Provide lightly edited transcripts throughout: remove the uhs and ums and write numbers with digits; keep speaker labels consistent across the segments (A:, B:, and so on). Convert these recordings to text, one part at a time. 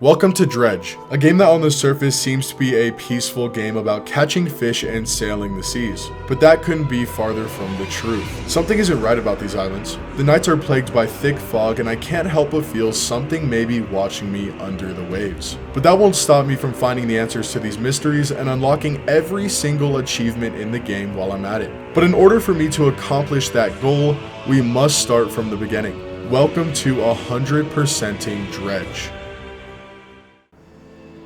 A: Welcome to Dredge, a game that on the surface seems to be a peaceful game about catching fish and sailing the seas, but that couldn't be farther from the truth. Something isn't right about these islands. The nights are plagued by thick fog and I can't help but feel something may be watching me under the waves. But that won't stop me from finding the answers to these mysteries and unlocking every single achievement in the game while I'm at it. But in order for me to accomplish that goal, we must start from the beginning. Welcome to 100%ing Dredge.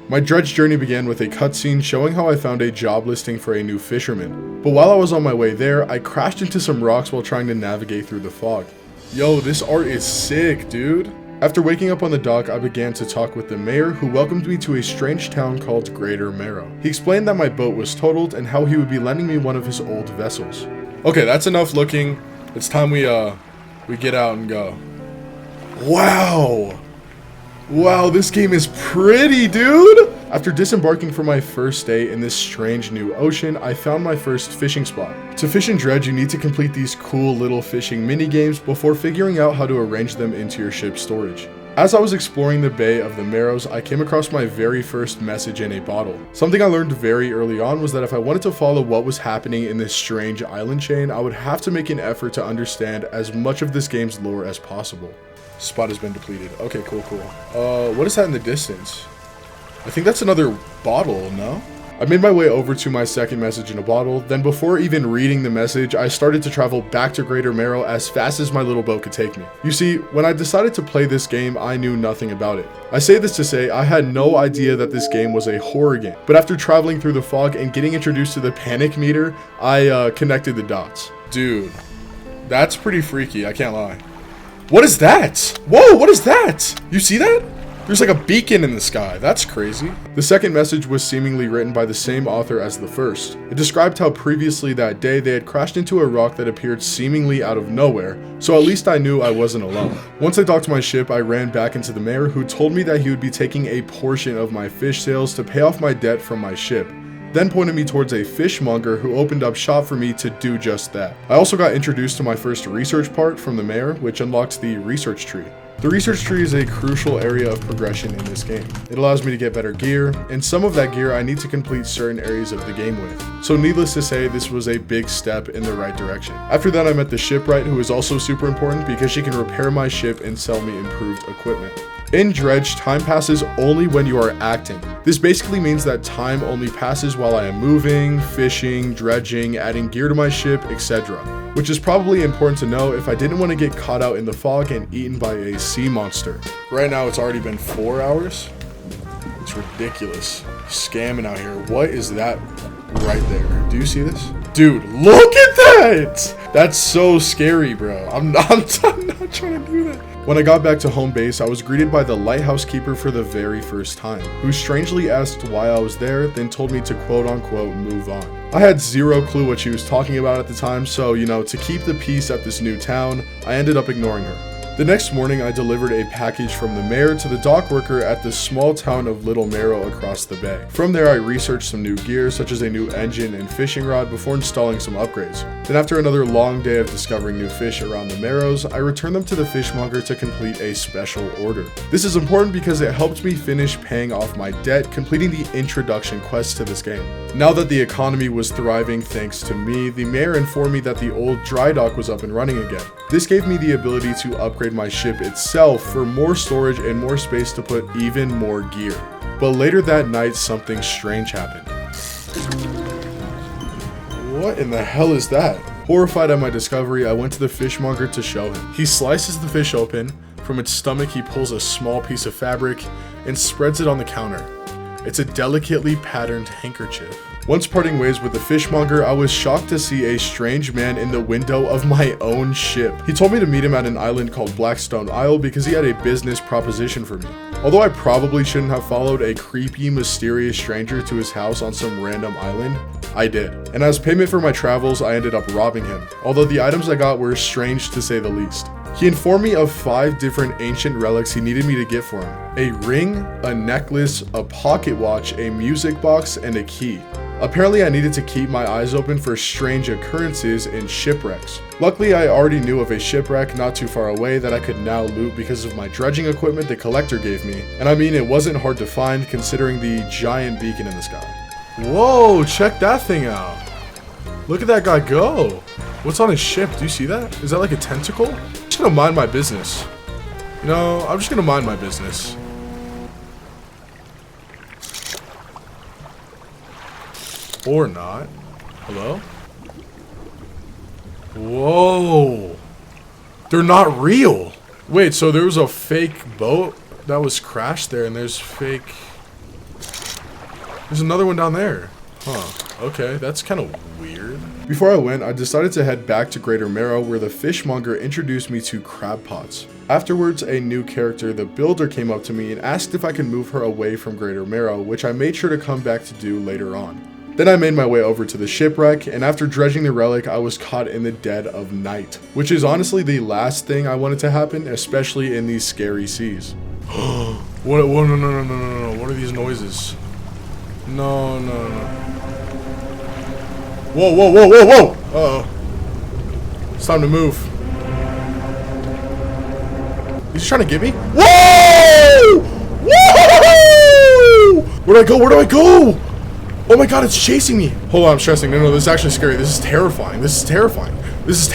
A: My Dredge journey began with a cutscene showing how I found a job listing for a new fisherman. But while I was on my way there, I crashed into some rocks while trying to navigate through the fog. Yo, this art is sick, dude. After waking up on the dock, I began to talk with the mayor, who welcomed me to a strange town called Marrows. He explained that my boat was totaled and how he would be lending me one of his old vessels. Okay, that's enough looking. It's time we get out and go. Wow! Wow, this game is pretty, dude! After disembarking for my first day in this strange new ocean, I found my first fishing spot. To fish in Dredge, you need to complete these cool little fishing mini games before figuring out how to arrange them into your ship's storage. As I was exploring the bay of the Marrows, I came across my very first message in a bottle. Something I learned very early on was that if I wanted to follow what was happening in this strange island chain, I would have to make an effort to understand as much of this game's lore as possible. Spot has been depleted. Okay, cool. What is that in the distance? I think that's another bottle, no? I made my way over to my second message in a bottle, then before even reading the message, I started to travel back to Greater Marrow as fast as my little boat could take me. You see, when I decided to play this game, I knew nothing about it. I say this to say, I had no idea that this game was a horror game, but after traveling through the fog and getting introduced to the panic meter, I connected the dots. Dude, that's pretty freaky, I can't lie. What is that? Whoa, what is that? You see that? There's like a beacon in the sky. That's crazy. The second message was seemingly written by the same author as the first. It described how previously that day they had crashed into a rock that appeared seemingly out of nowhere, so at least I knew I wasn't alone. Once I docked my ship, I ran back into the mayor, who told me that he would be taking a portion of my fish sales to pay off my debt from my ship, then pointed me towards a fishmonger who opened up shop for me to do just that. I also got introduced to my first research part from the mayor, which unlocked the research tree. The research tree is a crucial area of progression in this game. It allows me to get better gear, and some of that gear I need to complete certain areas of the game with. So needless to say, this was a big step in the right direction. After that, I met the shipwright, who is also super important because she can repair my ship and sell me improved equipment. In Dredge, time passes only when you are acting. This basically means that time only passes while I am moving, fishing, dredging, adding gear to my ship, etc. Which is probably important to know if I didn't want to get caught out in the fog and eaten by a sea monster. Right now it's already been 4 hours. It's ridiculous. Scamming out here. What is that right there? Do you see this? Dude, look at that! That's so scary, bro. I'm not trying to do that. When I got back to home base, I was greeted by the lighthouse keeper for the very first time, who strangely asked why I was there, then told me to quote-unquote move on. I had zero clue what she was talking about at the time, so, to keep the peace at this new town, I ended up ignoring her. The next morning, I delivered a package from the mayor to the dock worker at the small town of Little Marrow across the bay. From there, I researched some new gear, such as a new engine and fishing rod, before installing some upgrades. Then after another long day of discovering new fish around the Marrows, I returned them to the fishmonger to complete a special order. This is important because it helped me finish paying off my debt, completing the introduction quest to this game. Now that the economy was thriving thanks to me, the mayor informed me that the old dry dock was up and running again. This gave me the ability to upgrade my ship itself for more storage and more space to put even more gear. But later that night, something strange happened. What in the hell is that? Horrified at my discovery, I went to the fishmonger to show him. He slices the fish open. From its stomach, he pulls a small piece of fabric and spreads it on the counter. It's a delicately patterned handkerchief. Once parting ways with the fishmonger, I was shocked to see a strange man in the window of my own ship. He told me to meet him at an island called Blackstone Isle because he had a business proposition for me. Although I probably shouldn't have followed a creepy, mysterious stranger to his house on some random island, I did. And as payment for my travels, I ended up robbing him, although the items I got were strange to say the least. He informed me of 5 different ancient relics he needed me to get for him. A ring, a necklace, a pocket watch, a music box, and a key. Apparently I needed to keep my eyes open for strange occurrences in shipwrecks. Luckily I already knew of a shipwreck not too far away that I could now loot because of my dredging equipment the collector gave me, and I mean it wasn't hard to find considering the giant beacon in the sky. Whoa, check that thing out. Look at that guy go. What's on his ship? Do you see that? Is that like a tentacle? I'm just gonna mind my business. You know, I'm just gonna mind my business. Or not. Hello? Whoa. They're not real. Wait, so there was a fake boat that was crashed there, and there's another one down there. Huh. Okay, that's kind of weird. Before I went, I decided to head back to Greater Marrow where the fishmonger introduced me to crab pots. Afterwards, a new character, the builder, came up to me and asked if I could move her away from Greater Marrow, which I made sure to come back to do later on. Then I made my way over to the shipwreck, and after dredging the relic, I was caught in the dead of night, which is honestly the last thing I wanted to happen, especially in these scary seas. What? No. What are these noises? No. Whoa. Uh-oh. It's time to move. He's trying to get me? Whoa! Whoa! Where do I go? Oh my god, it's chasing me. Hold on, I'm stressing. No, this is actually scary. This is terrifying. Is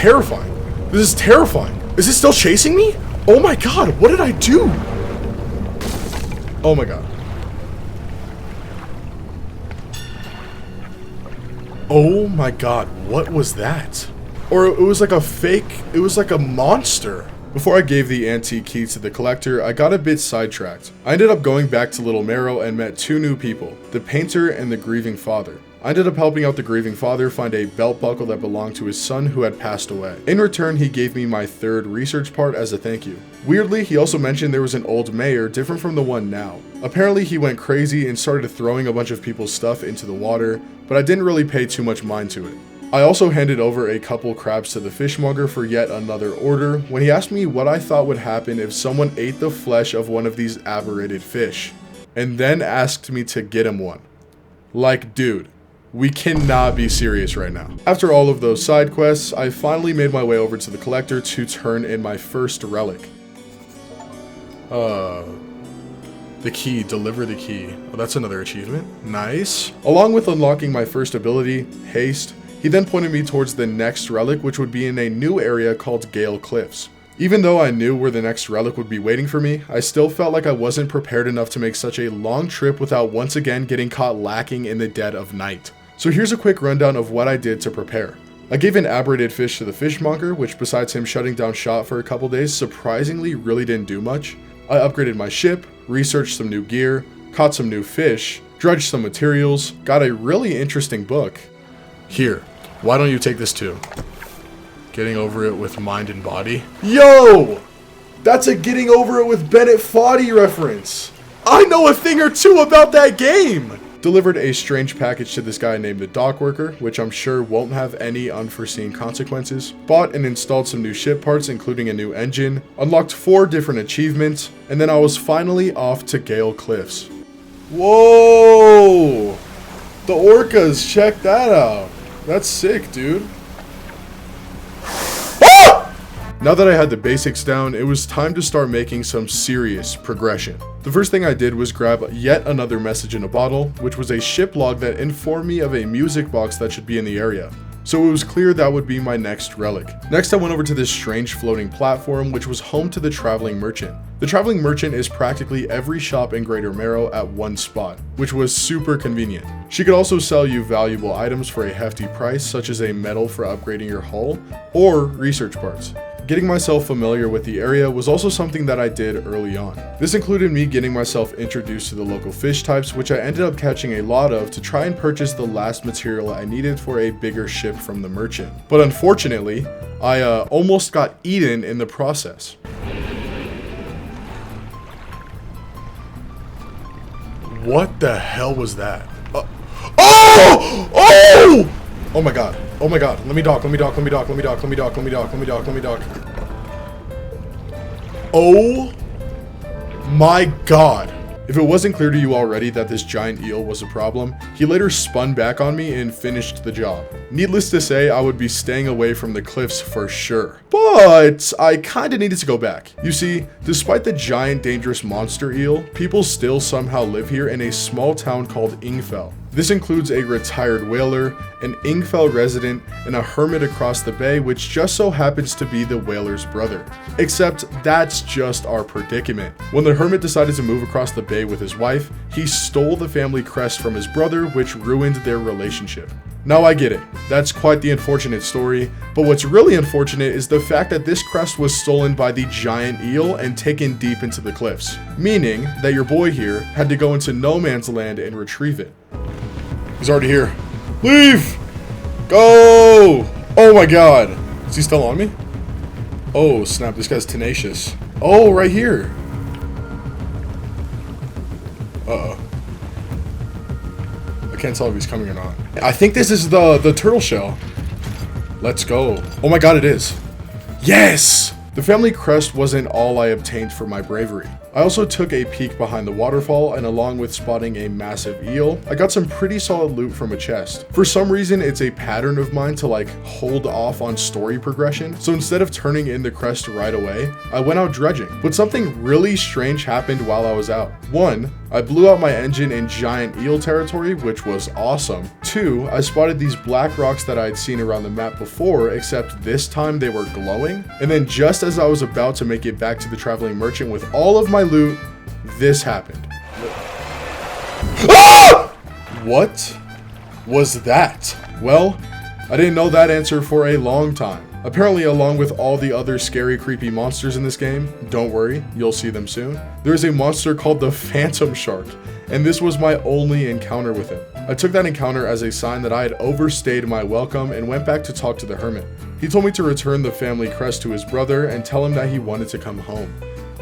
A: it still chasing me? Oh my god, what did I do? Oh my god. Oh my god, what was that? Or it was like a fake, it was like a monster. Before I gave the antique key to the collector, I got a bit sidetracked. I ended up going back to Little Marrow and met two new people, the painter and the grieving father. I ended up helping out the grieving father find a belt buckle that belonged to his son who had passed away. In return, he gave me my third research part as a thank you. Weirdly, he also mentioned there was an old mayor different from the one now. Apparently he went crazy and started throwing a bunch of people's stuff into the water, but I didn't really pay too much mind to it. I also handed over a couple crabs to the fishmonger for yet another order when he asked me what I thought would happen if someone ate the flesh of one of these aberrated fish, and then asked me to get him one. Like, dude, we cannot be serious right now. After all of those side quests, I finally made my way over to the collector to turn in my first relic. The key, deliver the key. Oh, that's another achievement. Nice. Along with unlocking my first ability, haste, he then pointed me towards the next relic, which would be in a new area called Gale Cliffs. Even though I knew where the next relic would be waiting for me, I still felt like I wasn't prepared enough to make such a long trip without once again getting caught lacking in the dead of night. So here's a quick rundown of what I did to prepare. I gave an aberrated fish to the fishmonger, which besides him shutting down shop for a couple days, surprisingly really didn't do much. I upgraded my ship, researched some new gear, caught some new fish, dredged some materials, got a really interesting book. Here, why don't you take this too? Getting over it with mind and body. Yo! That's a getting over it with Bennett Foddy reference. I know a thing or two about that game! Delivered a strange package to this guy named the dock worker, which I'm sure won't have any unforeseen consequences. Bought and installed some new ship parts, including a new engine. Unlocked 4 different achievements. And then I was finally off to Gale Cliffs. Whoa! The orcas, check that out. That's sick, dude. Ah! Now that I had the basics down, it was time to start making some serious progression. The first thing I did was grab yet another message in a bottle, which was a ship log that informed me of a music box that should be in the area. So it was clear that would be my next relic. Next I went over to this strange floating platform, which was home to the Traveling Merchant. The Traveling Merchant is practically every shop in Greater Marrow at one spot, which was super convenient. She could also sell you valuable items for a hefty price, such as a medal for upgrading your hull, or research parts. Getting myself familiar with the area was also something that I did early on. This included me getting myself introduced to the local fish types, which I ended up catching a lot of to try and purchase the last material I needed for a bigger ship from the merchant. But unfortunately, I almost got eaten in the process. What the hell was that? Oh! Oh! Oh my god. Oh my god. Let me dock. Oh my god. If it wasn't clear to you already that this giant eel was a problem, he later spun back on me and finished the job. Needless to say, I would be staying away from the cliffs for sure. But I kinda needed to go back. You see, despite the giant dangerous monster eel, people still somehow live here in a small town called Ingfell. This includes a retired whaler, an Ingfell resident, and a hermit across the bay, which just so happens to be the whaler's brother. Except that's just our predicament. When the hermit decided to move across the bay with his wife, he stole the family crest from his brother, which ruined their relationship. Now I get it, that's quite the unfortunate story, but what's really unfortunate is the fact that this crest was stolen by the giant eel and taken deep into the cliffs, meaning that your boy here had to go into no man's land and retrieve it. He's already here. Leave! Go! Oh my god! Is he still on me? Oh snap, this guy's tenacious. Oh, right here! Uh-oh. I can't tell if he's coming or not. I think this is the turtle shell. Let's go. Oh my god, it is. Yes! The family crest wasn't all I obtained for my bravery. I also took a peek behind the waterfall, and along with spotting a massive eel, I got some pretty solid loot from a chest. For some reason, it's a pattern of mine to like hold off on story progression, so instead of turning in the crest right away, I went out dredging. But something really strange happened while I was out. 1, I blew out my engine in giant eel territory, which was awesome. 2, I spotted these black rocks that I had seen around the map before, except this time they were glowing. And then just as I was about to make it back to the traveling merchant with all of my loot, this happened. Ah! What was that? Well, I didn't know that answer for a long time. Apparently, along with all the other scary, creepy monsters in this game, don't worry, you'll see them soon, there is a monster called the Phantom Shark, and this was my only encounter with him. I took that encounter as a sign that I had overstayed my welcome and went back to talk to the hermit. He told me to return the family crest to his brother and tell him that he wanted to come home.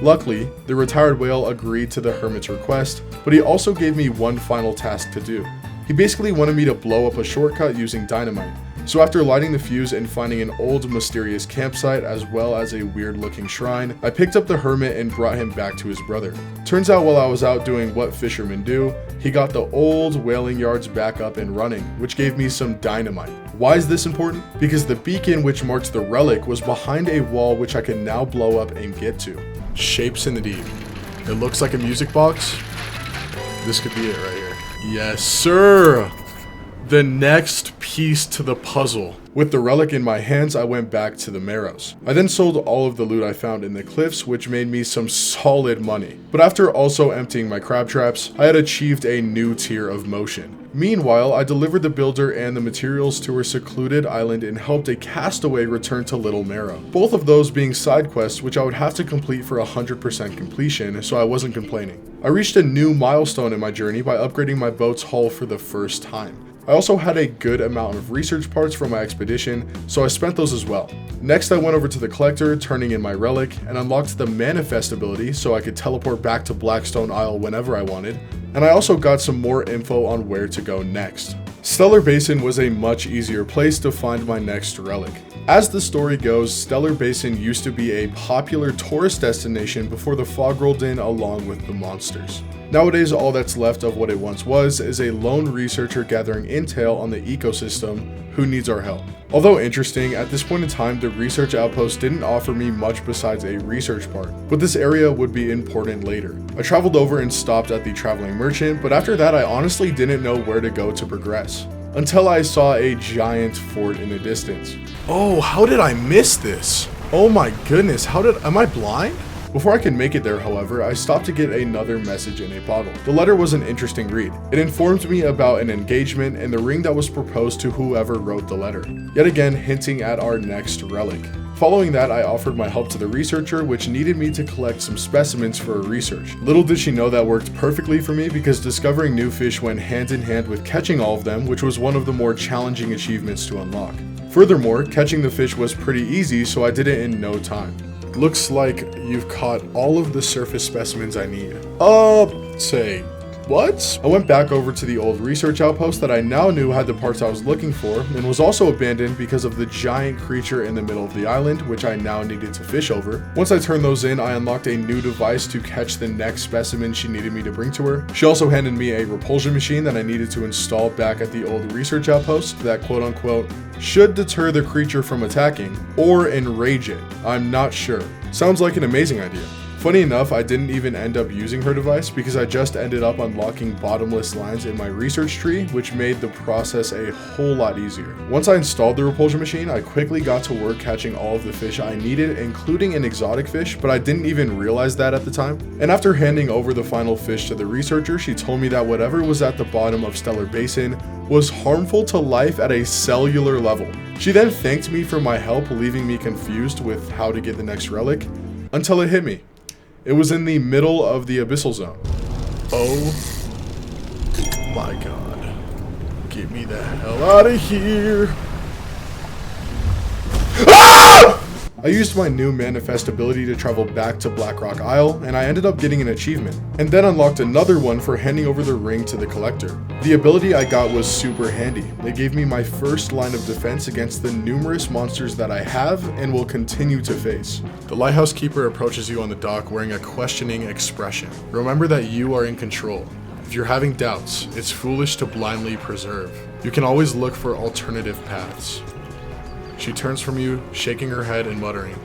A: Luckily, the retired whale agreed to the hermit's request, but he also gave me one final task to do. He basically wanted me to blow up a shortcut using dynamite. So after lighting the fuse and finding an old mysterious campsite as well as a weird looking shrine, I picked up the hermit and brought him back to his brother. Turns out while I was out doing what fishermen do, he got the old whaling yards back up and running, which gave me some dynamite. Why is this important? Because the beacon which marks the relic was behind a wall which I can now blow up and get to. Shapes in the deep. It looks like a music box. This could be it right here. Yes, sir! The next piece to the puzzle. With the relic in my hands, I went back to the Marrows. I then sold all of the loot I found in the cliffs, which made me some solid money. But after also emptying my crab traps, I had achieved a new tier of motion. Meanwhile, I delivered the builder and the materials to a secluded island and helped a castaway return to Little Marrow. Both of those being side quests which I would have to complete for 100% completion, so I wasn't complaining. I reached a new milestone in my journey by upgrading my boat's hull for the first time. I also had a good amount of research parts from my expedition, so I spent those as well. Next, I went over to the collector, turning in my relic, and unlocked the manifest ability so I could teleport back to Blackstone Isle whenever I wanted, and I also got some more info on where to go next. Stellar Basin was a much easier place to find my next relic. As the story goes, Stellar Basin used to be a popular tourist destination before the fog rolled in along with the monsters. Nowadays, all that's left of what it once was is a lone researcher gathering intel on the ecosystem who needs our help. Although interesting, at this point in time, the research outpost didn't offer me much besides a research part, but this area would be important later. I traveled over and stopped at the traveling merchant, but after that I honestly didn't know where to go to progress. Until I saw a giant fort in the distance. Oh, how did I miss this? Oh my goodness, am I blind? Before I could make it there, however, I stopped to get another message in a bottle. The letter was an interesting read. It informed me about an engagement and the ring that was proposed to whoever wrote the letter, yet again hinting at our next relic. Following that, I offered my help to the researcher, which needed me to collect some specimens for her research. Little did she know that worked perfectly for me because discovering new fish went hand in hand with catching all of them, which was one of the more challenging achievements to unlock. Furthermore, catching the fish was pretty easy, so I did it in no time. Looks like you've caught all of the surface specimens I need. Say What? I went back over to the old research outpost that I now knew had the parts I was looking for, and was also abandoned because of the giant creature in the middle of the island, which I now needed to fish over. Once I turned those in, I unlocked a new device to catch the next specimen she needed me to bring to her. She also handed me a repulsion machine that I needed to install back at the old research outpost that quote-unquote should deter the creature from attacking, or enrage it. I'm not sure. Sounds like an amazing idea. Funny enough, I didn't even end up using her device because I just ended up unlocking bottomless lines in my research tree, which made the process a whole lot easier. Once I installed the repulsion machine, I quickly got to work catching all of the fish I needed, including an exotic fish, but I didn't even realize that at the time. And after handing over the final fish to the researcher, she told me that whatever was at the bottom of Stellar Basin was harmful to life at a cellular level. She then thanked me for my help, leaving me confused with how to get the next relic, until it hit me. It was in the middle of the abyssal zone. Oh my god. Get me the hell out of here. Ah! I used my new manifest ability to travel back to Blackrock Isle, and I ended up getting an achievement, and then unlocked another one for handing over the ring to the collector. The ability I got was super handy. It gave me my first line of defense against the numerous monsters that I have and will continue to face. The lighthouse keeper approaches you on the dock wearing a questioning expression. Remember that you are in control. If you're having doubts, it's foolish to blindly preserve. You can always look for alternative paths. She turns from you, shaking her head and muttering.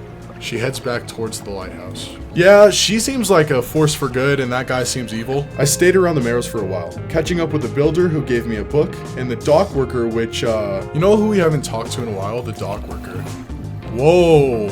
A: She heads back towards the lighthouse. Yeah, she seems like a force for good and that guy seems evil. I stayed around the Marrows for a while, catching up with the builder who gave me a book, and the dock worker which, you know who we haven't talked to in a while? The dock worker. Whoa.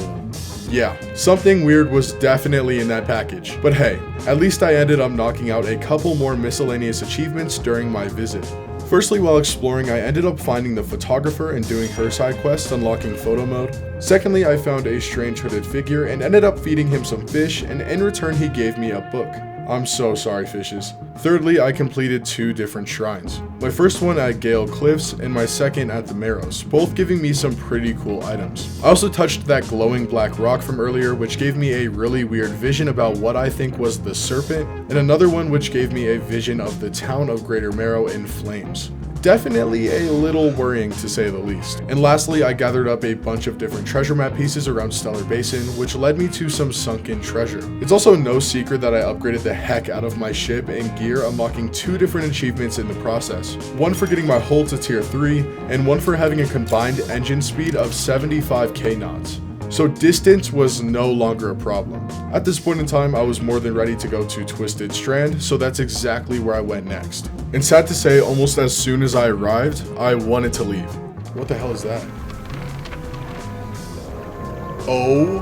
A: Yeah, something weird was definitely in that package. But hey, at least I ended up knocking out a couple more miscellaneous achievements during my visit. Firstly, while exploring, I ended up finding the photographer and doing her side quest, unlocking photo mode. Secondly, I found a strange hooded figure and ended up feeding him some fish, and in return he gave me a book. I'm so sorry, fishes. Thirdly, I completed 2 different shrines. My first one at Gale Cliffs and my second at the Marrows, both giving me some pretty cool items. I also touched that glowing black rock from earlier, which gave me a really weird vision about what I think was the serpent, and another one which gave me a vision of the town of Greater Marrow in flames. Definitely a little worrying to say the least. And lastly, I gathered up a bunch of different treasure map pieces around Stellar Basin, which led me to some sunken treasure. It's also no secret that I upgraded the heck out of my ship and gear, unlocking 2 different achievements in the process. One for getting my hull to tier 3, and one for having a combined engine speed of 75k knots. So distance was no longer a problem. At this point in time, I was more than ready to go to Twisted Strand, so that's exactly where I went next. And sad to say, almost as soon as I arrived, I wanted to leave. What the hell is that? Oh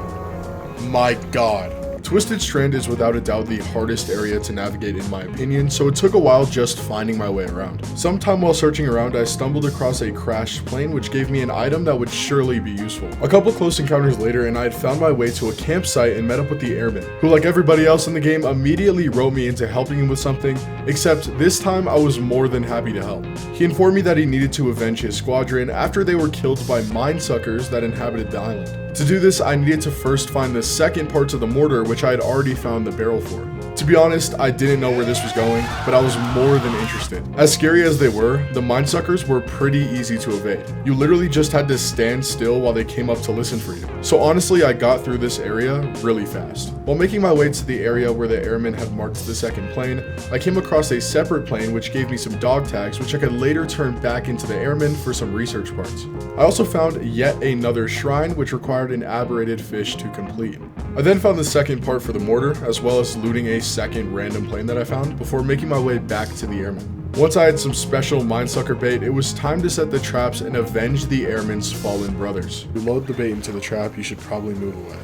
A: my god. Twisted Strand is without a doubt the hardest area to navigate in my opinion, so it took a while just finding my way around. Sometime while searching around, I stumbled across a crashed plane which gave me an item that would surely be useful. A couple close encounters later and I had found my way to a campsite and met up with the airman, who like everybody else in the game immediately wrote me into helping him with something, except this time I was more than happy to help. He informed me that he needed to avenge his squadron after they were killed by mine suckers that inhabited the island. To do this, I needed to first find the second part to the mortar, which I had already found the barrel for. To be honest, I didn't know where this was going, but I was more than interested. As scary as they were, the mine suckers were pretty easy to evade. You literally just had to stand still while they came up to listen for you. So honestly, I got through this area really fast. While making my way to the area where the airman had marked the second plane, I came across a separate plane which gave me some dog tags which I could later turn back into the airman for some research parts. I also found yet another shrine which required an aberrated fish to complete. I then found the second part for the mortar, as well as looting a second random plane that I found before making my way back to the airman. Once I had some special minesucker bait, it was time to set the traps and avenge the airman's fallen brothers. You load the bait into the trap, you should probably move away.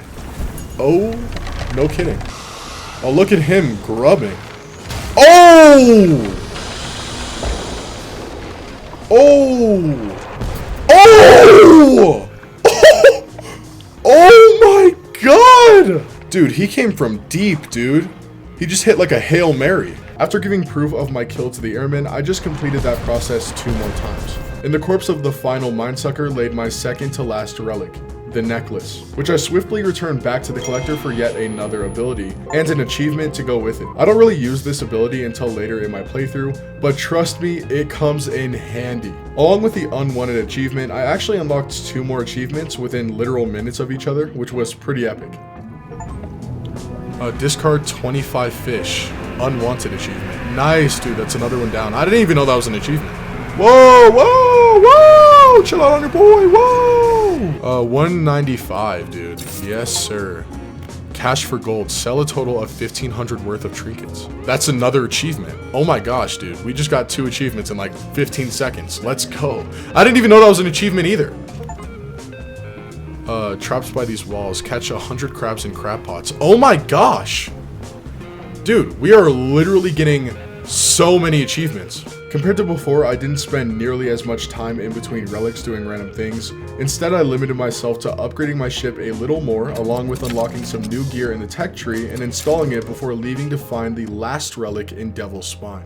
A: Oh, no kidding. Oh, look at him grubbing. Oh! Oh! Oh! Oh my god! Dude, he came from deep, dude. He just hit like a Hail Mary. After giving proof of my kill to the airman, I just completed that process 2 more times. In the corpse of the final minesucker laid my second to last relic, the necklace, which I swiftly returned back to the collector for yet another ability, and an achievement to go with it. I don't really use this ability until later in my playthrough, but trust me, it comes in handy. Along with the unwanted achievement, I actually unlocked 2 more achievements within literal minutes of each other, which was pretty epic. Discard 25 fish. Unwanted achievement. Nice, dude. That's another one down. I didn't even know that was an achievement. Whoa, whoa, whoa! Chill out on your boy, whoa! 195, dude. Yes, sir. Cash for gold. Sell a total of 1,500 worth of trinkets. That's another achievement. Oh my gosh, dude. We just got 2 achievements in like 15 seconds. Let's go. I didn't even know that was an achievement either. Traps by these walls. Catch 100 crabs in crab pots. Oh my gosh! Dude, we are literally getting so many achievements. Compared to before, I didn't spend nearly as much time in between relics doing random things. Instead, I limited myself to upgrading my ship a little more, along with unlocking some new gear in the tech tree and installing it before leaving to find the last relic in Devil's Spine.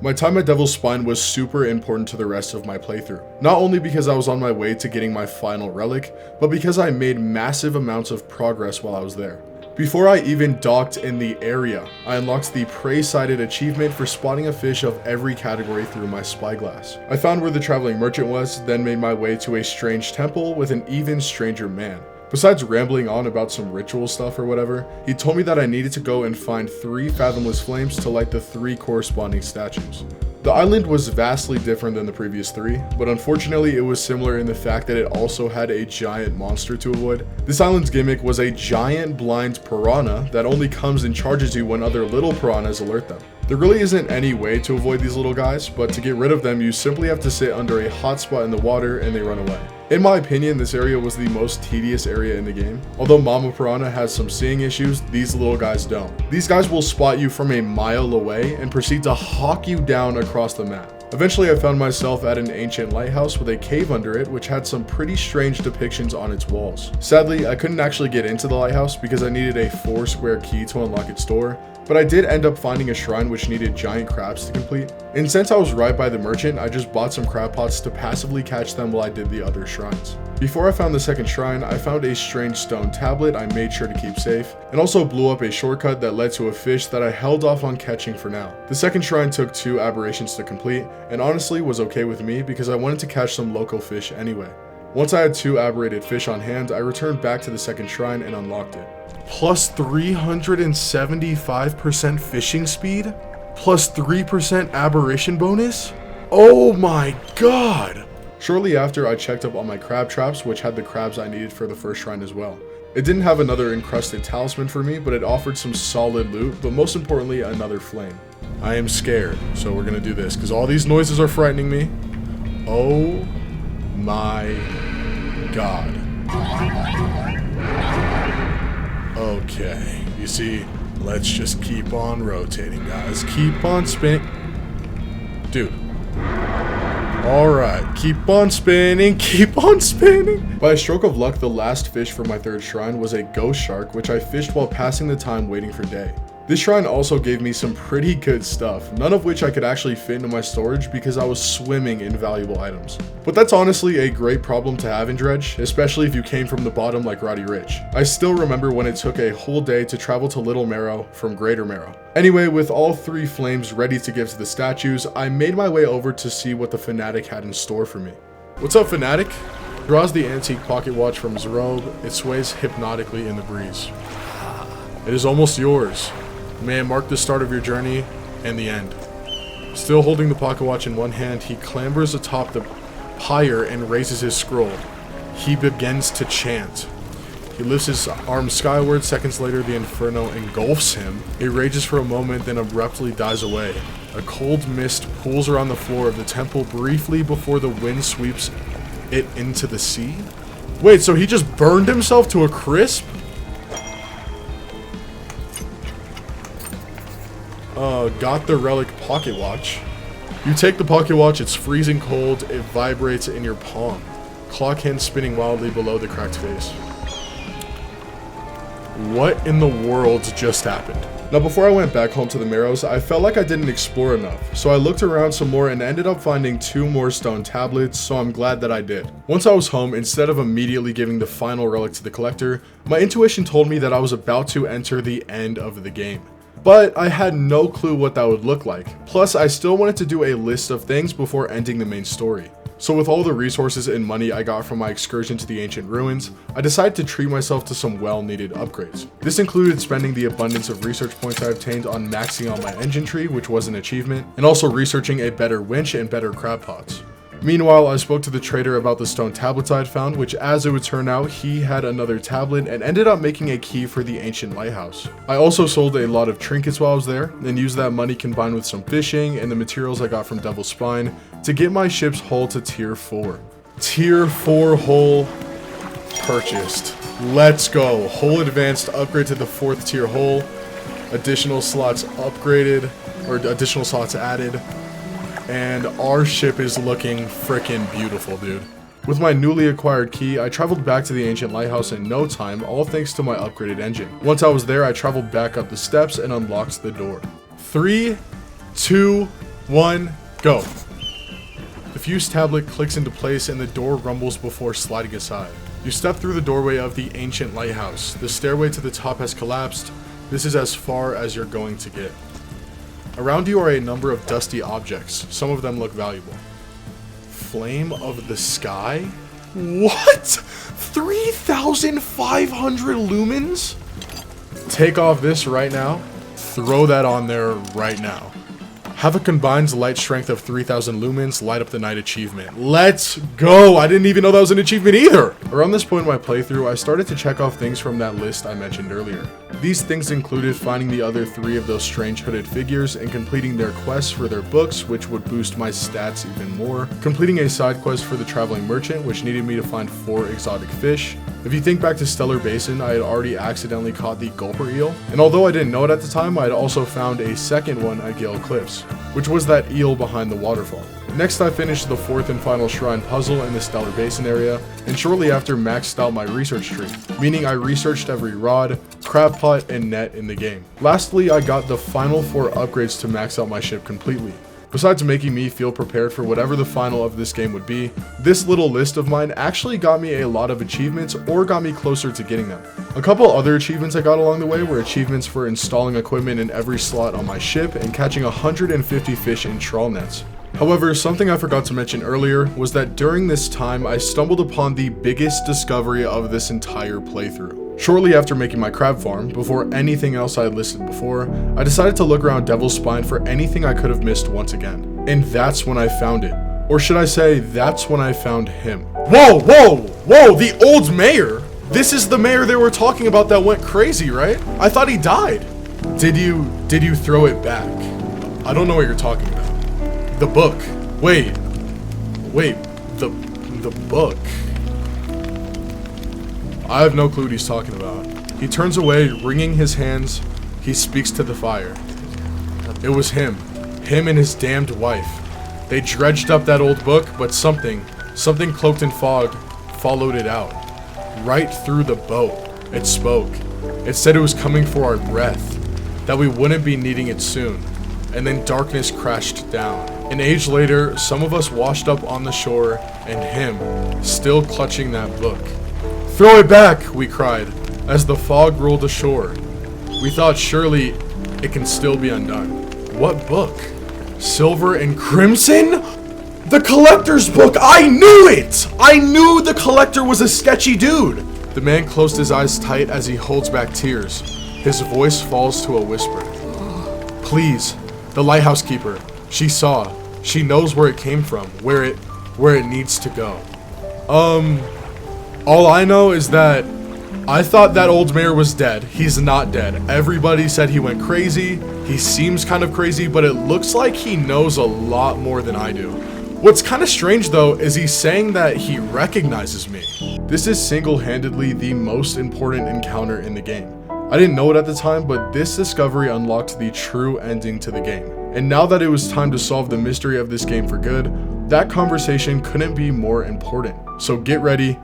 A: My time at Devil's Spine was super important to the rest of my playthrough. Not only because I was on my way to getting my final relic, but because I made massive amounts of progress while I was there. Before I even docked in the area, I unlocked the Prey-Sighted achievement for spotting a fish of every category through my spyglass. I found where the traveling merchant was, then made my way to a strange temple with an even stranger man. Besides rambling on about some ritual stuff or whatever, he told me that I needed to go and find 3 fathomless flames to light the 3 corresponding statues. The island was vastly different than the previous 3, but unfortunately it was similar in the fact that it also had a giant monster to avoid. This island's gimmick was a giant blind piranha that only comes and charges you when other little piranhas alert them. There really isn't any way to avoid these little guys, but to get rid of them you simply have to sit under a hot spot in the water and they run away. In my opinion, this area was the most tedious area in the game. Although Mama Piranha has some seeing issues, these little guys don't. These guys will spot you from a mile away and proceed to hawk you down across the map. Eventually I found myself at an ancient lighthouse with a cave under it which had some pretty strange depictions on its walls. Sadly, I couldn't actually get into the lighthouse because I needed a 4 square key to unlock its door, but I did end up finding a shrine which needed giant crabs to complete. And since I was right by the merchant, I just bought some crab pots to passively catch them while I did the other shrines. Before I found the second shrine, I found a strange stone tablet I made sure to keep safe, and also blew up a shortcut that led to a fish that I held off on catching for now. The second shrine took 2 aberrations to complete, and honestly was okay with me because I wanted to catch some local fish anyway. Once I had 2 aberrated fish on hand, I returned back to the second shrine and unlocked it. Plus 375% fishing speed? Plus 3% aberration bonus? Oh my god! Shortly after, I checked up on my crab traps, which had the crabs I needed for the first shrine as well. It didn't have another encrusted talisman for me, but it offered some solid loot, but most importantly, another flame. I am scared, so we're gonna do this, because all these noises are frightening me. Oh my god. Okay, you see, let's just keep on rotating, guys. Keep on spinning. Dude. Alright, keep on spinning, keep on spinning. By a stroke of luck, the last fish for my third shrine was a ghost shark, which I fished while passing the time waiting for day. This shrine also gave me some pretty good stuff, none of which I could actually fit into my storage because I was swimming in valuable items. But that's honestly a great problem to have in Dredge, especially if you came from the bottom like Roddy Rich. I still remember when it took a whole day to travel to Little Marrow from Greater Marrow. Anyway, with all 3 flames ready to give to the statues, I made my way over to see what the Fanatic had in store for me. What's up, Fanatic? Draws the antique pocket watch from his robe, it sways hypnotically in the breeze. It is almost yours. May it mark the start of your journey and the end. Still holding the pocket watch in one hand, he clambers atop the pyre and raises his scroll. He begins to chant. He lifts his arm skyward. Seconds later, the inferno engulfs him. It rages for a moment, then abruptly dies away. A cold mist pools around the floor of the temple briefly before the wind sweeps it into the sea. Wait, so he just burned himself to a crisp? Got the relic pocket watch. You take the pocket watch, it's freezing cold, it vibrates in your palm. Clock hand spinning wildly below the cracked face. What in the world just happened? Now before I went back home to the Marrows, I felt like I didn't explore enough, so I looked around some more and ended up finding 2 more stone tablets, so I'm glad that I did. Once I was home, instead of immediately giving the final relic to the collector, my intuition told me that I was about to enter the end of the game. But I had no clue what that would look like, plus I still wanted to do a list of things before ending the main story. So with all the resources and money I got from my excursion to the ancient ruins, I decided to treat myself to some well-needed upgrades. This included spending the abundance of research points I obtained on maxing out my engine tree, which was an achievement, and also researching a better winch and better crab pots. Meanwhile, I spoke to the trader about the stone tablets I had found, which as it would turn out, he had another tablet and ended up making a key for the ancient lighthouse. I also sold a lot of trinkets while I was there, and used that money combined with some fishing and the materials I got from Devil's Spine to get my ship's hull to tier 4. Tier 4 hull purchased. Let's go. Hull advanced, upgrade to the 4th tier hull. Additional slots upgraded, or additional slots added. And our ship is looking freaking beautiful, dude. With my newly acquired key, I traveled back to the ancient lighthouse in no time, all thanks to my upgraded engine. Once I was there, I traveled back up the steps and unlocked the door. 3, 2, 1, go. The fuse tablet clicks into place and the door rumbles before sliding aside. You step through the doorway of the ancient lighthouse. The stairway to the top has collapsed. This is as far as you're going to get. Around you are a number of dusty objects. Some of them look valuable. Flame of the sky? What? 3,500 lumens? Take off this right now. Throw that on there right now. Have a combined light strength of 3,000 lumens, light up the night achievement. Let's go! I didn't even know that was an achievement either! Around this point in my playthrough, I started to check off things from that list I mentioned earlier. These things included finding the other 3 of those strange hooded figures and completing their quests for their books, which would boost my stats even more, completing a side quest for the traveling merchant, which needed me to find 4 exotic fish. If you think back to Stellar Basin, I had already accidentally caught the gulper eel, and although I didn't know it at the time, I had also found a second one at Gale Cliffs, which was that eel behind the waterfall. Next, I finished the 4th and final shrine puzzle in the Stellar Basin area, and shortly after maxed out my research tree, meaning I researched every rod, crab pot, and net in the game. Lastly, I got the final 4 upgrades to max out my ship completely. Besides making me feel prepared for whatever the final of this game would be, this little list of mine actually got me a lot of achievements or got me closer to getting them. A couple other achievements I got along the way were achievements for installing equipment in every slot on my ship and catching 150 fish in trawl nets. However, something I forgot to mention earlier was that during this time I stumbled upon the biggest discovery of this entire playthrough. Shortly after making my crab farm, before anything else I had listed before, I decided to look around Devil's Spine for anything I could have missed once again. And that's when I found it. Or should I say, that's when I found him. Whoa, whoa, whoa, the old mayor? This is the mayor they were talking about that went crazy, right? I thought he died. Did you throw it back? I don't know what you're talking about. The book. Wait, the book. I have no clue what he's talking about. He turns away, wringing his hands. He speaks to the fire. It was him and his damned wife. They dredged up that old book, but something cloaked in fog followed it out. Right through the boat. It spoke. It said it was coming for our breath, that we wouldn't be needing it soon. And then darkness crashed down. An age later, some of us washed up on the shore, and him, still clutching that book. "Throw it back!" we cried, as the fog rolled ashore. We thought surely it can still be undone. What book? Silver and Crimson? The collector's book! I knew it! I knew the collector was a sketchy dude! The man closed his eyes tight as he holds back tears. His voice falls to a whisper. Please, the lighthouse keeper. She saw. She knows where it came from, where it needs to go. All I know is that I thought that old mayor was dead. He's not dead. Everybody said he went crazy. He seems kind of crazy, but it looks like he knows a lot more than I do. What's kind of strange though is he's saying that he recognizes me. This is single-handedly the most important encounter in the game. I didn't know it at the time, but this discovery unlocked the true ending to the game. And now that it was time to solve the mystery of this game for good, that conversation couldn't be more important. So get ready,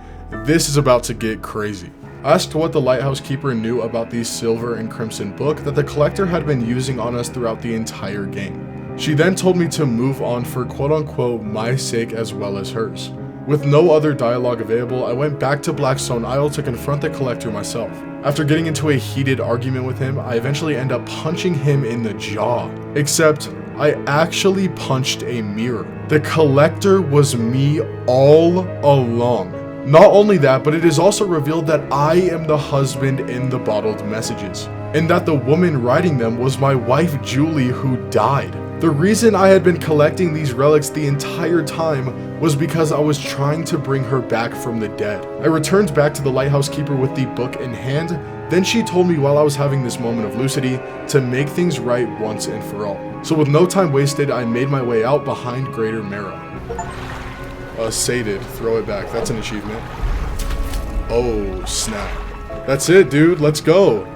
A: this is about to get crazy. I asked what the lighthouse keeper knew about the silver and crimson book that the collector had been using on us throughout the entire game. She then told me to move on for quote-unquote my sake as well as hers. With no other dialogue available, I went back to Blackstone Isle to confront the collector myself. After getting into a heated argument with him, I eventually end up punching him in the jaw. Except, I actually punched a mirror. The collector was me all along. Not only that, but it is also revealed that I am the husband in the bottled messages, and that the woman writing them was my wife Julie, who died. The reason I had been collecting these relics the entire time was because I was trying to bring her back from the dead. I returned back to the lighthouse keeper with the book in hand, then she told me while I was having this moment of lucidity to make things right once and for all. So with no time wasted, I made my way out behind Greater Marrow. Sated, throw it back, that's an achievement. Oh, snap. That's it, dude, let's go.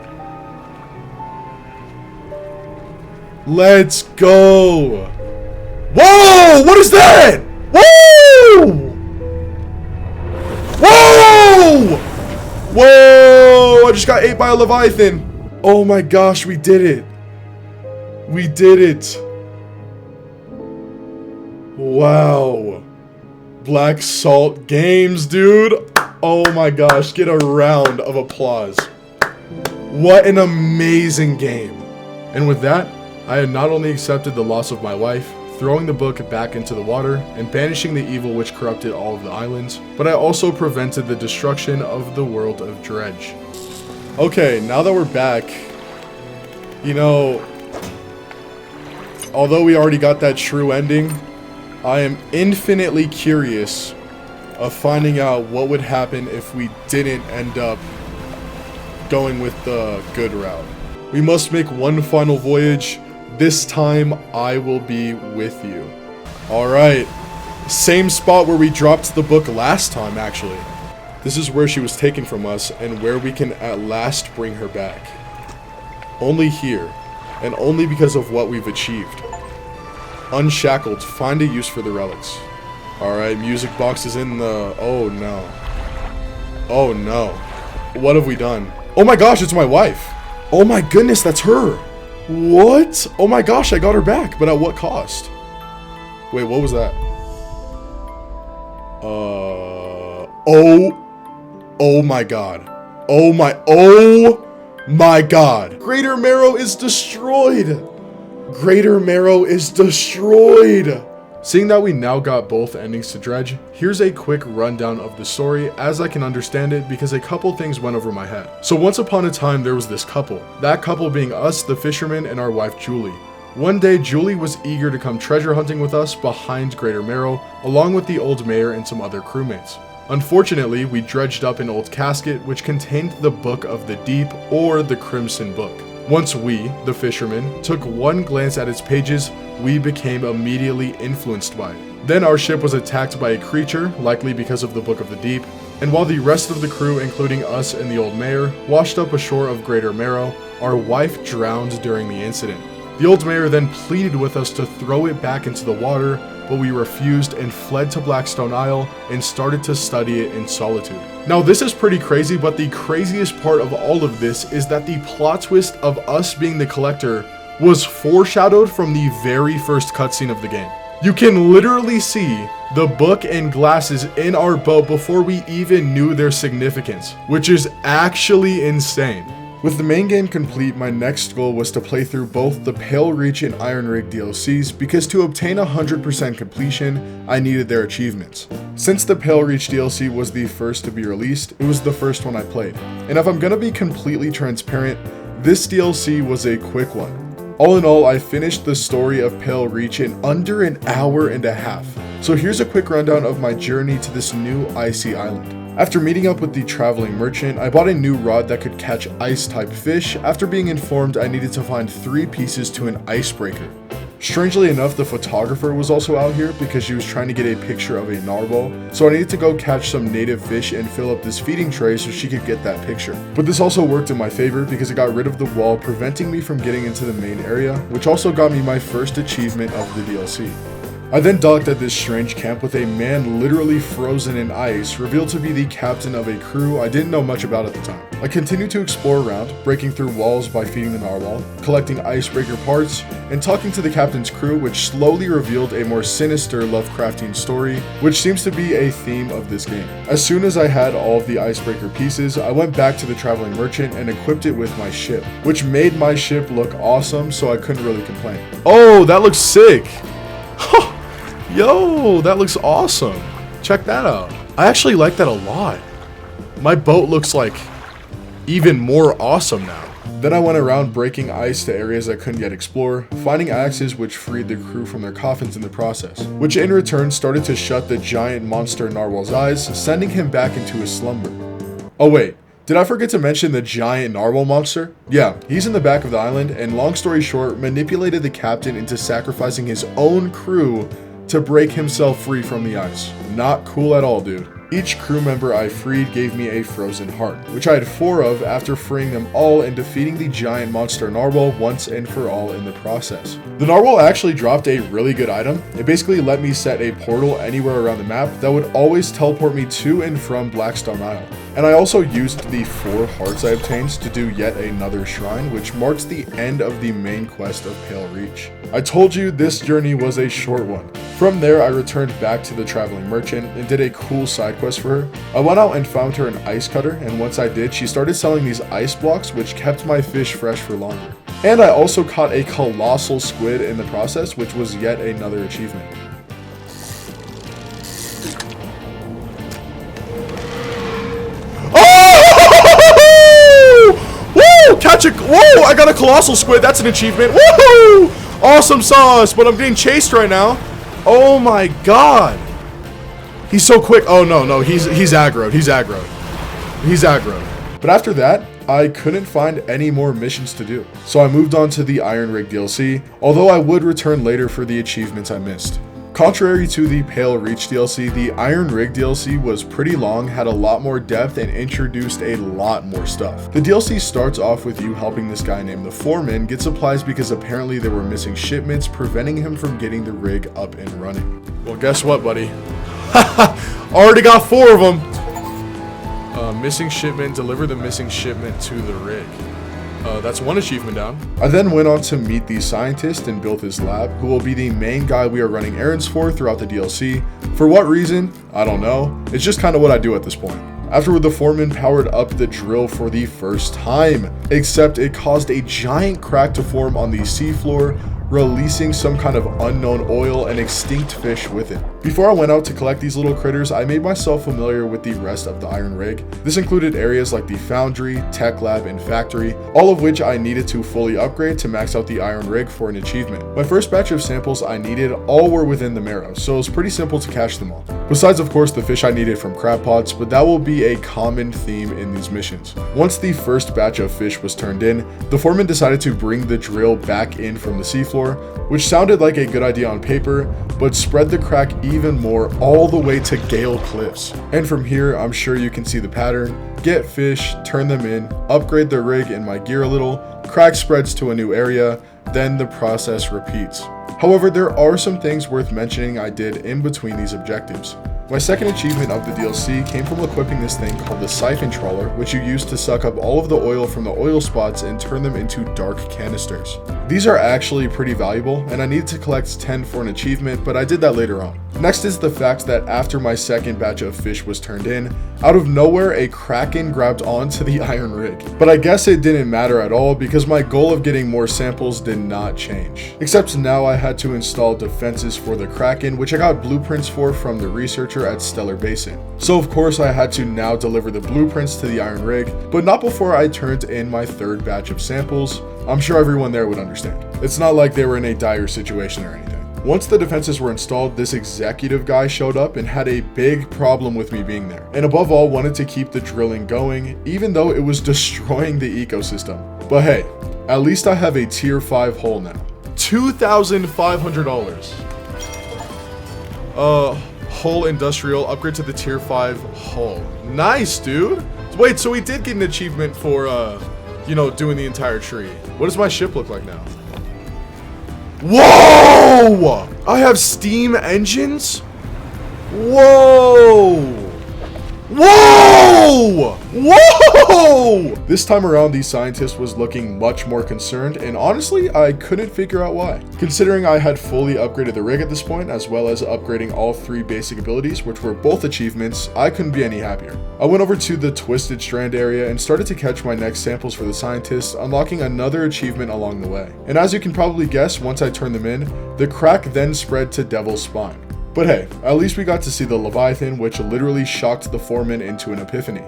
A: Let's go! Whoa! What is that? Whoa! Whoa! Whoa! I just got ate by a Leviathan. Oh my gosh, we did it. We did it. Wow. Black Salt Games, dude. Oh my gosh, get a round of applause. What an amazing game. And with that, I had not only accepted the loss of my wife, throwing the book back into the water, and banishing the evil which corrupted all of the islands, but I also prevented the destruction of the world of Dredge. Okay, now that we're back, you know, although we already got that true ending, I am infinitely curious of finding out what would happen if we didn't end up going with the good route. We must make one final voyage. This time, I will be with you. Alright. Same spot where we dropped the book last time, actually. This is where she was taken from us, and where we can at last bring her back. Only here, and only because of what we've achieved. Unshackled, find a use for the relics. Alright, music box is in the... Oh no. Oh no. What have we done? Oh my gosh, it's my wife! Oh my goodness, that's her! What? Oh my gosh, I got her back, but at what cost? Wait, what was that? Oh my god. Oh my god. Greater Marrow is destroyed! Greater Marrow is destroyed! Seeing that we now got both endings to Dredge, here's a quick rundown of the story as I can understand it because a couple things went over my head. So once upon a time there was this couple, that couple being us, the fishermen, and our wife Julie. One day Julie was eager to come treasure hunting with us behind Greater Marrow, along with the old mayor and some other crewmates. Unfortunately, we dredged up an old casket which contained the Book of the Deep, or the Crimson Book. Once we, the fishermen, took one glance at its pages, we became immediately influenced by it. Then our ship was attacked by a creature, likely because of the Book of the Deep, and while the rest of the crew, including us and the old mayor, washed up ashore of Greater Marrow, our wife drowned during the incident. The old mayor then pleaded with us to throw it back into the water, but we refused and fled to Blackstone Isle and started to study it in solitude. Now this is pretty crazy, but the craziest part of all of this is that the plot twist of us being the collector was foreshadowed from the very first cutscene of the game. You can literally see the book and glasses in our boat before we even knew their significance, which is actually insane. With the main game complete, my next goal was to play through both the Pale Reach and Iron Rig DLCs because to obtain 100% completion, I needed their achievements. Since the Pale Reach DLC was the first to be released, it was the first one I played. And if I'm gonna be completely transparent, this DLC was a quick one. All in all, I finished the story of Pale Reach in under an hour and a half. So here's a quick rundown of my journey to this new icy island. After meeting up with the traveling merchant, I bought a new rod that could catch ice-type fish after being informed I needed to find 3 pieces to an icebreaker. Strangely enough, the photographer was also out here because she was trying to get a picture of a narwhal, so I needed to go catch some native fish and fill up this feeding tray so she could get that picture. But this also worked in my favor because it got rid of the wall preventing me from getting into the main area, which also got me my first achievement of the DLC. I then docked at this strange camp with a man literally frozen in ice, revealed to be the captain of a crew I didn't know much about at the time. I continued to explore around, breaking through walls by feeding the narwhal, collecting icebreaker parts, and talking to the captain's crew, which slowly revealed a more sinister Lovecraftian story, which seems to be a theme of this game. As soon as I had all of the icebreaker pieces, I went back to the traveling merchant and equipped it with my ship, which made my ship look awesome, so I couldn't really complain. Oh, that looks sick! Yo, that looks awesome. Check that out. I actually like that a lot. My boat looks like even more awesome now. Then I went around breaking ice to areas I couldn't yet explore, finding axes which freed the crew from their coffins in the process, which in return started to shut the giant monster narwhal's eyes, sending him back into his slumber. Oh wait, did I forget to mention the giant narwhal monster? Yeah, he's in the back of the island, and long story short, manipulated the captain into sacrificing his own crew to break himself free from the ice. Not cool at all, dude. Each crew member I freed gave me a frozen heart, which I had 4 of after freeing them all and defeating the giant monster narwhal once and for all in the process. The narwhal actually dropped a really good item. It basically let me set a portal anywhere around the map that would always teleport me to and from Blackstone Isle. And I also used the 4 hearts I obtained to do yet another shrine, which marks the end of the main quest of Pale Reach. I told you this journey was a short one. From there, I returned back to the traveling merchant and did a cool side quest for her. I went out and found her an ice cutter, and once I did, she started selling these ice blocks which kept my fish fresh for longer. And I also caught a colossal squid in the process, which was yet another achievement. Whoa, I got a colossal squid. That's an achievement. Woohoo! Awesome sauce, but I'm getting chased right now. Oh my god. He's so quick. Oh no, he's aggroed. He's aggroed. But after that, I couldn't find any more missions to do. So I moved on to the Iron Rig DLC, although I would return later for the achievements I missed. Contrary to the Pale Reach DLC, the Iron Rig DLC was pretty long, had a lot more depth, and introduced a lot more stuff. The DLC starts off with you helping this guy named the Foreman get supplies because apparently there were missing shipments, preventing him from getting the rig up and running. Well, guess what, buddy? Already got 4 of them! Missing shipment, deliver the missing shipment to the rig. That's 1 achievement down. I then went on to meet the scientist and built his lab, who will be the main guy we are running errands for throughout the DLC. For what reason? I don't know. It's just kind of what I do at this point. Afterward, the foreman powered up the drill for the first time, except it caused a giant crack to form on the seafloor, releasing some kind of unknown oil and extinct fish with it. Before I went out to collect these little critters, I made myself familiar with the rest of the Iron Rig. This included areas like the foundry, tech lab, and factory, all of which I needed to fully upgrade to max out the Iron Rig for an achievement. My first batch of samples I needed all were within the Marrows, so it was pretty simple to catch them all. Besides, of course, the fish I needed from crab pots, but that will be a common theme in these missions. Once the first batch of fish was turned in, the foreman decided to bring the drill back in from the seafloor, which sounded like a good idea on paper, but spread the crack even more all the way to Gale Cliffs. And from here, I'm sure you can see the pattern. Get fish, turn them in, upgrade the rig and my gear a little, crack spreads to a new area, then the process repeats. However, there are some things worth mentioning I did in between these objectives. My second achievement of the DLC came from equipping this thing called the Siphon Trawler, which you use to suck up all of the oil from the oil spots and turn them into dark canisters. These are actually pretty valuable, and I needed to collect 10 for an achievement, but I did that later on. Next is the fact that after my second batch of fish was turned in, out of nowhere a kraken grabbed onto the Iron Rig. But I guess it didn't matter at all because my goal of getting more samples did not change. Except now I had to install defenses for the kraken, which I got blueprints for from the researcher at Stellar Basin. So of course I had to now deliver the blueprints to the Iron Rig, but not before I turned in my third batch of samples. I'm sure everyone there would understand. It's not like they were in a dire situation or anything. Once the defenses were installed, this executive guy showed up and had a big problem with me being there. And above all, wanted to keep the drilling going, even though it was destroying the ecosystem. But hey, at least I have a tier 5 hull now. $2,500. Hull industrial, upgrade to the tier 5 hull. Nice, dude. Wait, so we did get an achievement for, doing the entire tree. What does my ship look like now? Whoa! I have steam engines? Whoa! Whoa! Whoa! This time around, the scientist was looking much more concerned, and honestly, I couldn't figure out why. Considering I had fully upgraded the rig at this point, as well as upgrading all 3 basic abilities, which were both achievements, I couldn't be any happier. I went over to the Twisted Strand area and started to catch my next samples for the scientist, unlocking another achievement along the way. And as you can probably guess, once I turned them in, the crack then spread to Devil's Spine. But hey, at least we got to see the Leviathan, which literally shocked the foreman into an epiphany.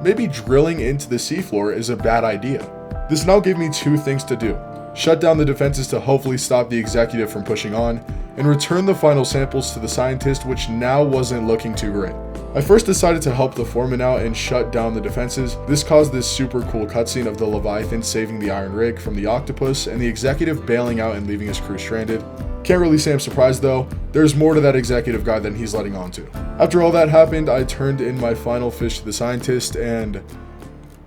A: Maybe drilling into the seafloor is a bad idea. This now gave me 2 things to do. Shut down the defenses to hopefully stop the executive from pushing on, and return the final samples to the scientist, which now wasn't looking too great. I first decided to help the foreman out and shut down the defenses. This caused this super cool cutscene of the Leviathan saving the iron rig from the octopus, and the executive bailing out and leaving his crew stranded. Can't really say I'm surprised though, there's more to that executive guy than he's letting on to. After all that happened, I turned in my final fish to the scientist, and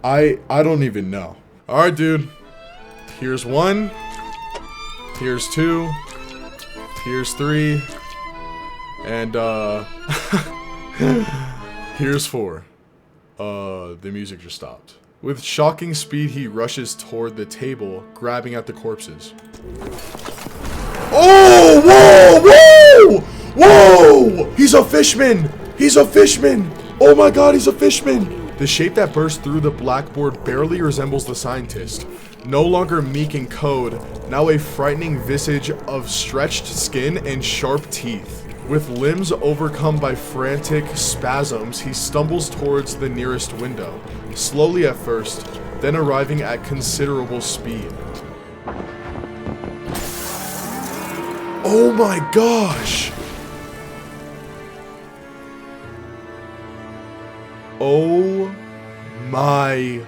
A: I don't even know. Alright dude, here's 1, here's 2, here's 3, and here's 4. The music just stopped. With shocking speed, he rushes toward the table, grabbing at the corpses. Oh, whoa, whoa, whoa! He's a fishman! He's a fishman! Oh my god, he's a fishman! The shape that burst through the blackboard barely resembles the scientist. No longer meek and code, now a frightening visage of stretched skin and sharp teeth. With limbs overcome by frantic spasms, he stumbles towards the nearest window, slowly at first, then arriving at considerable speed. Oh my gosh! Oh my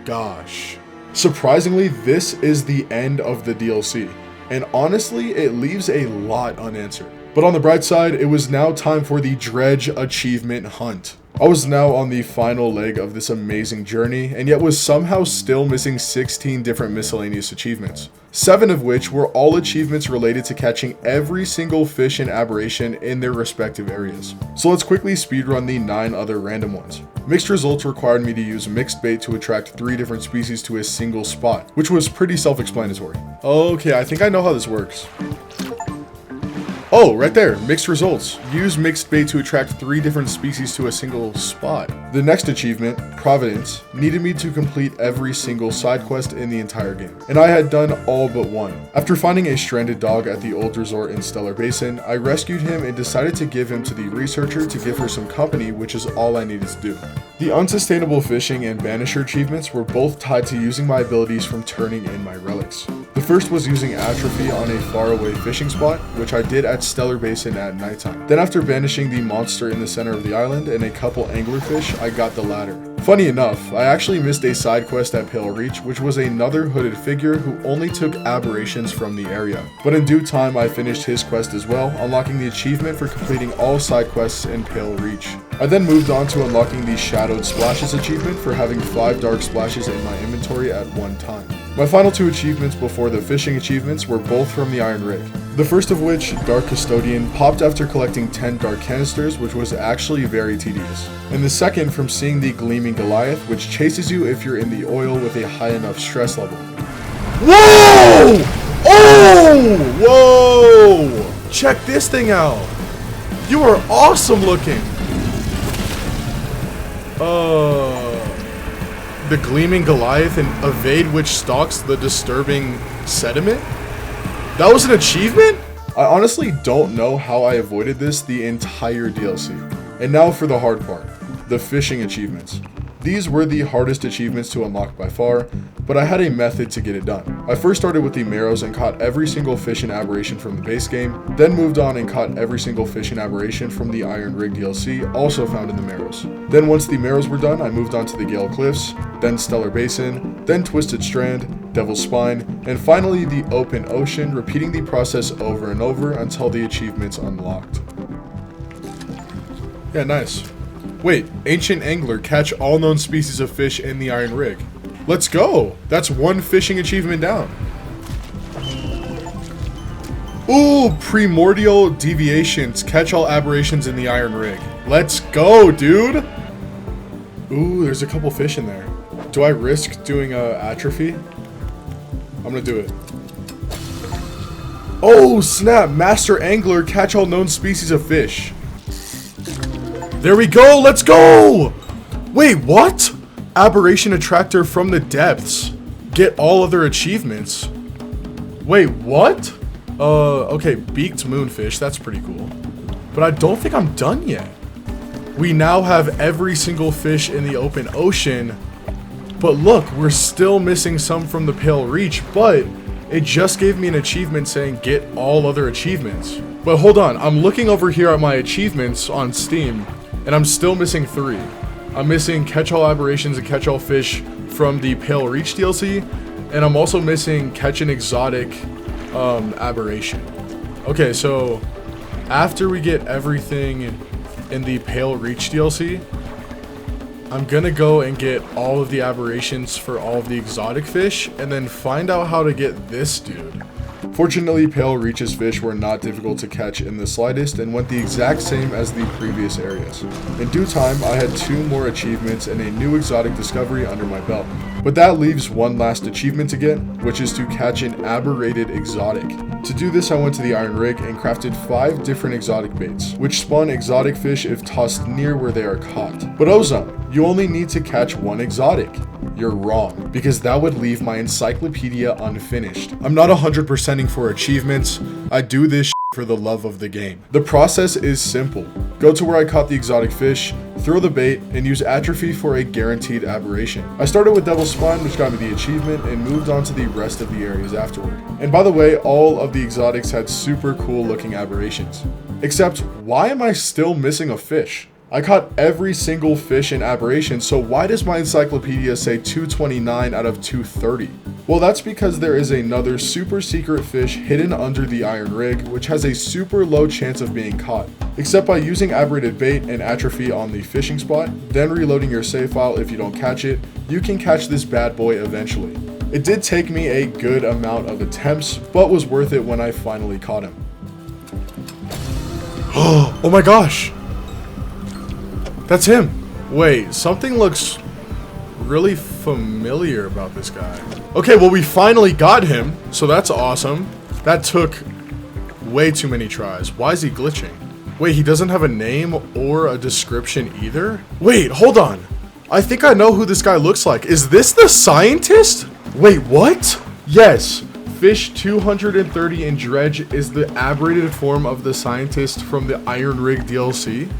A: gosh. Surprisingly, this is the end of the DLC, and honestly, it leaves a lot unanswered. But on the bright side, it was now time for the Dredge achievement hunt. I was now on the final leg of this amazing journey, and yet was somehow still missing 16 different miscellaneous achievements. 7 of which were all achievements related to catching every single fish and aberration in their respective areas. So let's quickly speedrun the 9 other random ones. Mixed results required me to use mixed bait to attract 3 different species to a single spot, which was pretty self-explanatory. Okay, I think I know how this works. Oh, right there, mixed results. Use mixed bait to attract 3 different species to a single spot. The next achievement, Providence, needed me to complete every single side quest in the entire game, and I had done all but 1. After finding a stranded dog at the old resort in Stellar Basin, I rescued him and decided to give him to the researcher to give her some company, which is all I needed to do. The unsustainable fishing and banisher achievements were both tied to using my abilities from turning in my relics. The first was using atrophy on a faraway fishing spot, which I did at Stellar Basin at nighttime. Then after banishing the monster in the center of the island and a couple anglerfish, I got the latter. Funny enough, I actually missed a side quest at Pale Reach, which was another hooded figure who only took aberrations from the area. But in due time, I finished his quest as well, unlocking the achievement for completing all side quests in Pale Reach. I then moved on to unlocking the Shadowed Splashes achievement for having 5 dark splashes in my inventory at one time. My final 2 achievements before the fishing achievements were both from the Iron Rig. The first of which, Dark Custodian, popped after collecting 10 dark canisters, which was actually very tedious. And the second from seeing the Gleaming Goliath, which chases you if you're in the oil with a high enough stress level. Whoa! Oh! Whoa! Check this thing out! You are awesome looking! The Gleaming Goliath and evade which stalks the disturbing sediment? That was an achievement? I honestly don't know how I avoided this the entire DLC. And now for the hard part, the fishing achievements. These were the hardest achievements to unlock by far, but I had a method to get it done. I first started with the Marrows and caught every single fish and aberration from the base game, then moved on and caught every single fish and aberration from the Iron Rig DLC, also found in the Marrows. Then once the Marrows were done, I moved on to the Gale Cliffs, then Stellar Basin, then Twisted Strand, Devil's Spine, and finally the Open Ocean, repeating the process over and over until the achievements unlocked. Yeah, nice. Wait, Ancient Angler, catch all known species of fish in the Iron Rig. Let's go! That's 1 fishing achievement down. Ooh, primordial deviations. Catch all aberrations in the iron rig. Let's go, dude. Ooh, there's a couple fish in there. Do I risk doing a atrophy? I'm gonna do it. Oh, snap. Master angler. Catch all known species of fish. There we go. Let's go. Wait, what? Aberration attractor from the depths. Get all other achievements. Wait, what? Okay, beaked moonfish, that's pretty cool. But I don't think I'm done yet. We now have every single fish in the open ocean. But look, we're still missing some from the Pale Reach, but it just gave me an achievement saying get all other achievements. But hold on, I'm looking over here at my achievements on Steam, and I'm still missing 3. I'm missing catch all aberrations and catch all fish from the Pale Reach DLC, and I'm also missing catch an exotic aberration. Okay, so after we get everything in the Pale Reach DLC, I'm gonna go and get all of the aberrations for all of the exotic fish and then find out how to get this dude. Fortunately, Pale Reach's fish were not difficult to catch in the slightest and went the exact same as the previous areas. In due time, I had 2 more achievements and a new exotic discovery under my belt. But that leaves one last achievement to get, which is to catch an aberrated exotic. To do this, I went to the iron rig and crafted 5 different exotic baits, which spawn exotic fish if tossed near where they are caught. But Ozone, you only need to catch 1 exotic. You're wrong, because that would leave my encyclopedia unfinished. I'm not 100%ing for achievements. I do this for the love of the game. The process is simple. Go to where I caught the exotic fish, throw the bait, and use atrophy for a guaranteed aberration. I started with Devil's Spine, which got me the achievement, and moved on to the rest of the areas afterward. And by the way, all of the exotics had super cool looking aberrations. Except, why am I still missing a fish? I caught every single fish in aberration, so why does my encyclopedia say 229 out of 230? Well, that's because there is another super secret fish hidden under the iron rig, which has a super low chance of being caught. Except by using aberrated bait and atrophy on the fishing spot, then reloading your save file if you don't catch it, you can catch this bad boy eventually. It did take me a good amount of attempts, but was worth it when I finally caught him. Oh my gosh! That's him. Wait, something looks really familiar about this guy. Okay, well, we finally got him, so that's awesome. That took way too many tries. Why is he glitching? Wait, he doesn't have a name or a description either? Wait, hold on. I think I know who this guy looks like. Is this the scientist? Wait, what? Yes. Fish 230 in Dredge is the aberrated form of the scientist from the Iron Rig DLC.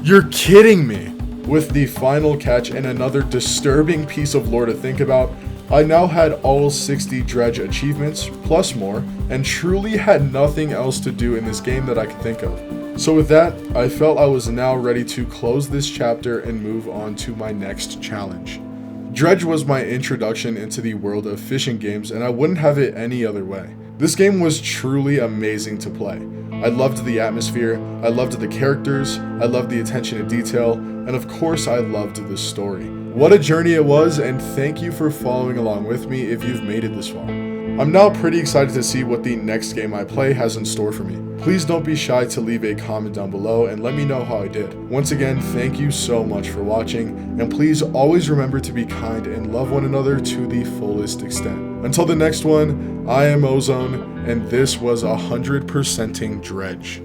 A: You're kidding me. With the final catch and another disturbing piece of lore to think about, I now had all 60 Dredge achievements, plus more, and truly had nothing else to do in this game that I could think of. So with that, I felt I was now ready to close this chapter and move on to my next challenge. Dredge was my introduction into the world of fishing games, and I wouldn't have it any other way. This game was truly amazing to play. I loved the atmosphere, I loved the characters, I loved the attention to detail, and of course I loved the story. What a journey it was, and thank you for following along with me if you've made it this far. I'm now pretty excited to see what the next game I play has in store for me. Please don't be shy to leave a comment down below and let me know how I did. Once again, thank you so much for watching, and please always remember to be kind and love one another to the fullest extent. Until the next one, I am Ozone, and this was 100%ing Dredge.